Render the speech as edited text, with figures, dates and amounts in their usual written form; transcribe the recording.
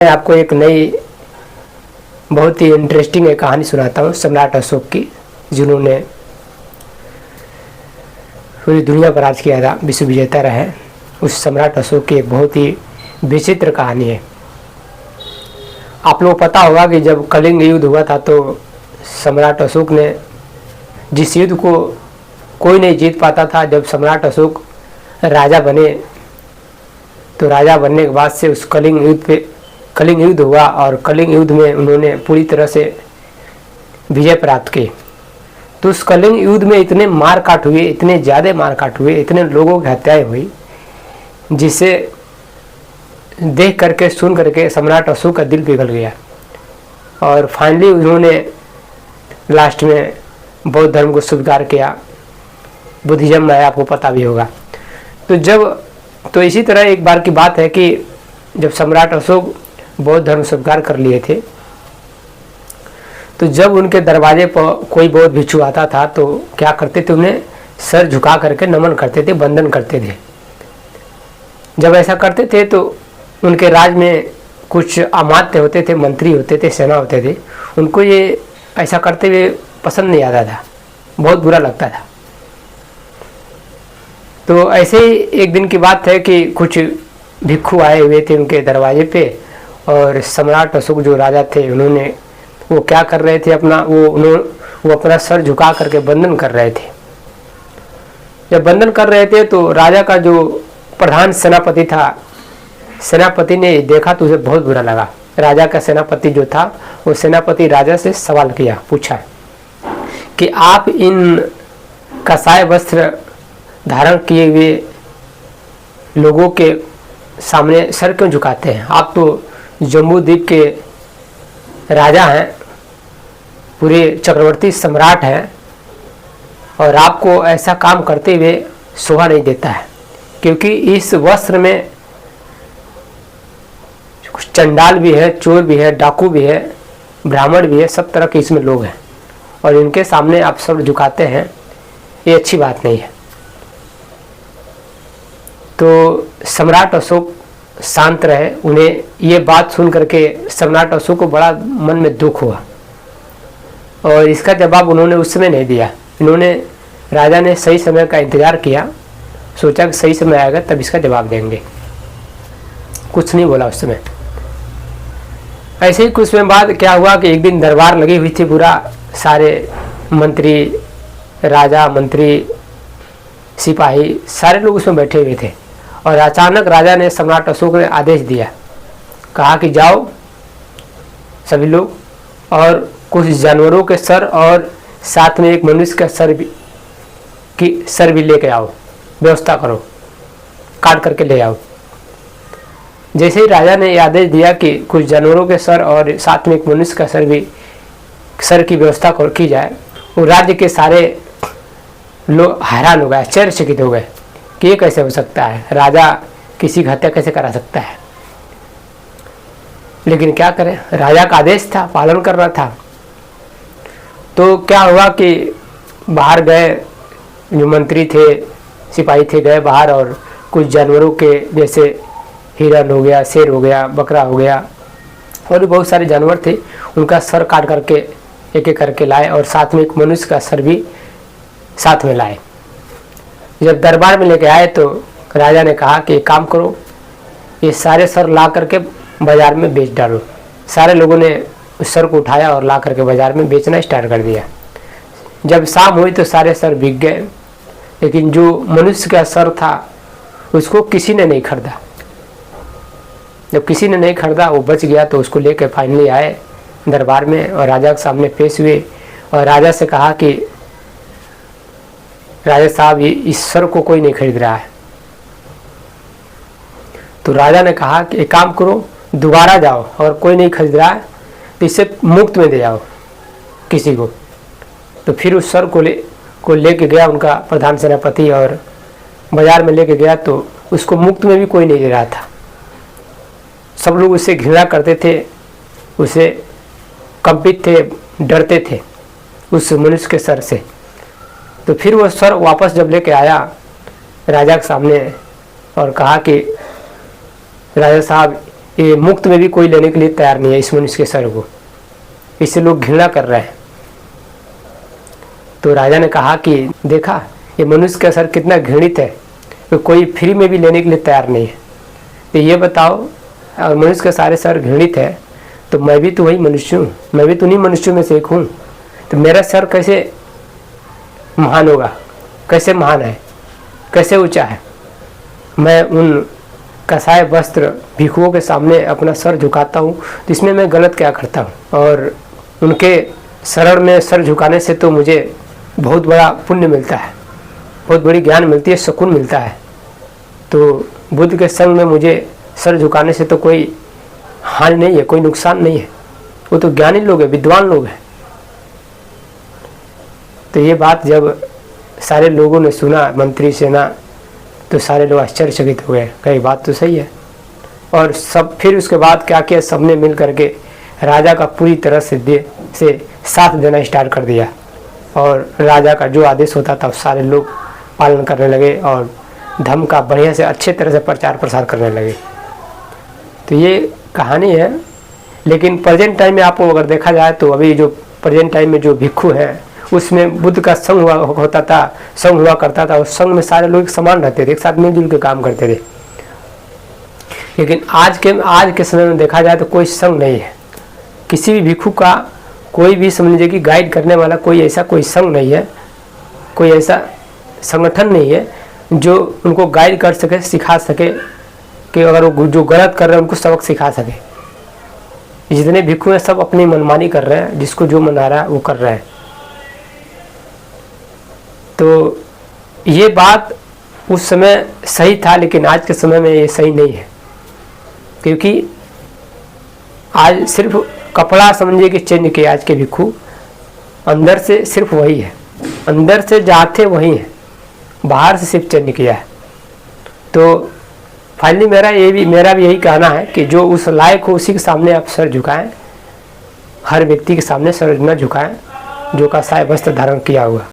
मैं आपको एक नई बहुत ही इंटरेस्टिंग एक कहानी सुनाता हूँ सम्राट अशोक की, जिन्होंने पूरी दुनिया पर राज किया था, विश्व विजेता रहे। उस सम्राट अशोक की एक बहुत ही विचित्र कहानी है। आप लोग पता होगा कि जब कलिंग युद्ध हुआ था तो सम्राट अशोक ने जिस युद्ध को कोई नहीं जीत पाता था, जब सम्राट अशोक राजा बने तो राजा बनने के बाद से उस कलिंग युद्ध हुआ और कलिंग युद्ध में उन्होंने पूरी तरह से विजय प्राप्त की। तो उस कलिंग युद्ध में इतने मार काट हुए, इतने ज़्यादा मार काट हुए, इतने लोगों की हत्याएं हुई, जिसे देख करके सुन करके सम्राट अशोक का दिल पिघल गया। और फाइनली उन्होंने लास्ट में बौद्ध धर्म को स्वीकार किया। बुद्धिज्म में आपको पता भी होगा। तो इसी तरह एक बार की बात है कि जब सम्राट अशोक बौद्ध धर्म स्वीकार कर लिए थे, तो जब उनके दरवाजे पर कोई बौद्ध भिक्षु आता था तो क्या करते थे, उन्हें सर झुका करके नमन करते थे, वंदन करते थे। जब ऐसा करते थे तो उनके राज में कुछ अमात्य होते थे, मंत्री होते थे, सेना होते थे, उनको ये ऐसा करते हुए पसंद नहीं आता था, बहुत बुरा लगता था। तो ऐसे ही एक दिन की बात है कि कुछ भिक्षु आए हुए थे उनके दरवाजे पे, और सम्राट अशोक जो राजा थे उन्होंने वो क्या कर रहे थे, वो अपना सर झुका करके वंदन कर रहे थे। जब वंदन कर रहे थे तो राजा का जो प्रधान सेनापति था, सेनापति ने देखा तो उसे बहुत बुरा लगा। राजा का सेनापति जो था वो सेनापति राजा से सवाल किया, पूछा कि आप इन कसाय वस्त्र धारण किए हुए लोगों के सामने सर क्यों झुकाते हैं? आप तो जम्बू द्वीप के राजा हैं, पूरे चक्रवर्ती सम्राट हैं, और आपको ऐसा काम करते हुए शोभा नहीं देता है, क्योंकि इस वस्त्र में कुछ चंडाल भी है, चोर भी है, डाकू भी है, ब्राह्मण भी है, सब तरह के इसमें लोग हैं, और इनके सामने आप सब झुकाते हैं, ये अच्छी बात नहीं है। तो सम्राट अशोक शांत रहे। उन्हें ये बात सुन करके सम्राट अशोक को बड़ा मन में दुख हुआ, और इसका जवाब उन्होंने उस समय नहीं दिया। इन्होंने राजा ने सही समय का इंतज़ार किया, सोचा कि सही समय आएगा तब इसका जवाब देंगे, कुछ नहीं बोला उस समय। ऐसे ही कुछ समय बाद क्या हुआ कि एक दिन दरबार लगी हुई थी, पूरा सारे मंत्री, राजा, मंत्री, सिपाही, सारे लोग उसमें बैठे हुए थे। और अचानक राजा ने, सम्राट अशोक ने आदेश दिया, कहा कि जाओ सभी लोग और कुछ जानवरों के सर और साथ में एक मनुष्य का सर भी लेके आओ, व्यवस्था करो, काट करके ले आओ। जैसे ही राजा ने यह आदेश दिया कि कुछ जानवरों के सर और साथ में एक मनुष्य का सर की व्यवस्था की जाए, वो राज्य के सारे लोग हैरान हो गए, आश्चर्यचकित हो गए कि ये कैसे हो सकता है, राजा किसी की हत्या कैसे करा सकता है। लेकिन क्या करें, राजा का आदेश था, पालन करना था। तो क्या हुआ कि बाहर गए, जो मंत्री थे, सिपाही थे, गए बाहर, और कुछ जानवरों के जैसे हिरन हो गया, शेर हो गया, बकरा हो गया, और भी बहुत सारे जानवर थे, उनका सर काट करके एक एक करके लाए, और साथ में एक मनुष्य का सर भी साथ में लाए। जब दरबार में लेके आए तो राजा ने कहा कि एक काम करो, ये सारे सर ला करके बाजार में बेच डालो। सारे लोगों ने उस सर को उठाया और ला करके बाजार में बेचना स्टार्ट कर दिया। जब शाम हुई तो सारे सर बिक गए, लेकिन जो मनुष्य का सर था उसको किसी ने नहीं खरीदा। जब किसी ने नहीं खरीदा, वो बच गया, तो उसको लेकर फाइनली आए दरबार में और राजा के सामने पेश हुए, और राजा से कहा कि राजा साहब, ये इस सर को कोई नहीं खरीद रहा है। तो राजा ने कहा कि एक काम करो, दोबारा जाओ, और कोई नहीं खरीद रहा है तो इसे मुफ्त में दे जाओ किसी को। तो फिर उस सर को लेके गया उनका प्रधान सेनापति, और बाजार में लेके गया तो उसको मुफ्त में भी कोई नहीं दे रहा था। सब लोग उससे घृणा करते थे, उसे कंपित थे, डरते थे उस मनुष्य के सर से। तो फिर वो सर वापस जब लेके आया राजा के सामने और कहा कि राजा साहब, ये मुफ्त में भी कोई लेने के लिए तैयार नहीं है इस मनुष्य के सर को, इससे लोग घृणा कर रहे हैं। तो राजा ने कहा कि देखा ये मनुष्य का सर कितना घृणित है, तो कोई फ्री में भी लेने के लिए तैयार नहीं है। तो ये बताओ, और मनुष्य के सारे सर घृणित है तो मैं भी तो वही मनुष्य हूँ, मैं भी तो उन्हीं मनुष्यों में से एक हूँ, तो मेरा सर कैसे महान होगा, कैसे महान है, कैसे ऊंचा है। मैं उन कसाय वस्त्र भिक्षुओं के सामने अपना सर झुकाता हूँ, तो इसमें मैं गलत क्या करता हूँ। और उनके शरण में सर झुकाने से तो मुझे बहुत बड़ा पुण्य मिलता है, बहुत बड़ी ज्ञान मिलती है, सुकून मिलता है। तो बुद्ध के संग में मुझे सर झुकाने से तो कोई हानि नहीं है, कोई नुकसान नहीं है। वो तो ज्ञानी लोग हैं, विद्वान लोग हैं। तो ये बात जब सारे लोगों ने सुना, मंत्री सेना, तो सारे लोग आश्चर्यचकित हो गए, कई बात तो सही है। और सब फिर उसके बाद क्या किया, सबने मिल करके राजा का पूरी तरह से साथ देना स्टार्ट कर दिया। और राजा का जो आदेश होता था सारे लोग पालन करने लगे और धर्म का बढ़िया से अच्छे तरह से प्रचार प्रसार करने लगे। तो ये कहानी है। लेकिन प्रेजेंट टाइम में आपको अगर देखा जाए तो अभी जो प्रेजेंट टाइम में जो भिक्षु है उसमें बुद्ध का संघ होता था, संघ हुआ करता था, उस संघ में सारे लोग समान रहते थे, एक साथ मिलजुल के काम करते थे। लेकिन आज के समय में देखा जाए तो कोई संघ नहीं है, किसी भी भिक्षु का कोई भी समझ लीजिए कि गाइड करने वाला कोई ऐसा कोई संघ नहीं है, कोई ऐसा संगठन नहीं है जो उनको गाइड कर सके, सिखा सके कि अगर वो जो गलत कर रहे हैं उनको सबक सिखा सके। जितने भिक्षु हैं सब अपनी मनमानी कर रहे हैं, जिसको जो मन आ रहा है वो कर रहे हैं। तो ये बात उस समय सही था, लेकिन आज के समय में ये सही नहीं है, क्योंकि आज सिर्फ कपड़ा समझिए कि चेंज किया आज के भिक्षु, अंदर से सिर्फ वही है, अंदर से जहाँ थे वही है, बाहर से सिर्फ चेंज किया है। तो फाइनली मेरा भी यही कहना है कि जो उस लायक हो उसी के सामने आप सर झुकाएं, हर व्यक्ति के सामने सर न झुकाएं जो कसाय वस्त्र धारण किया हुआ।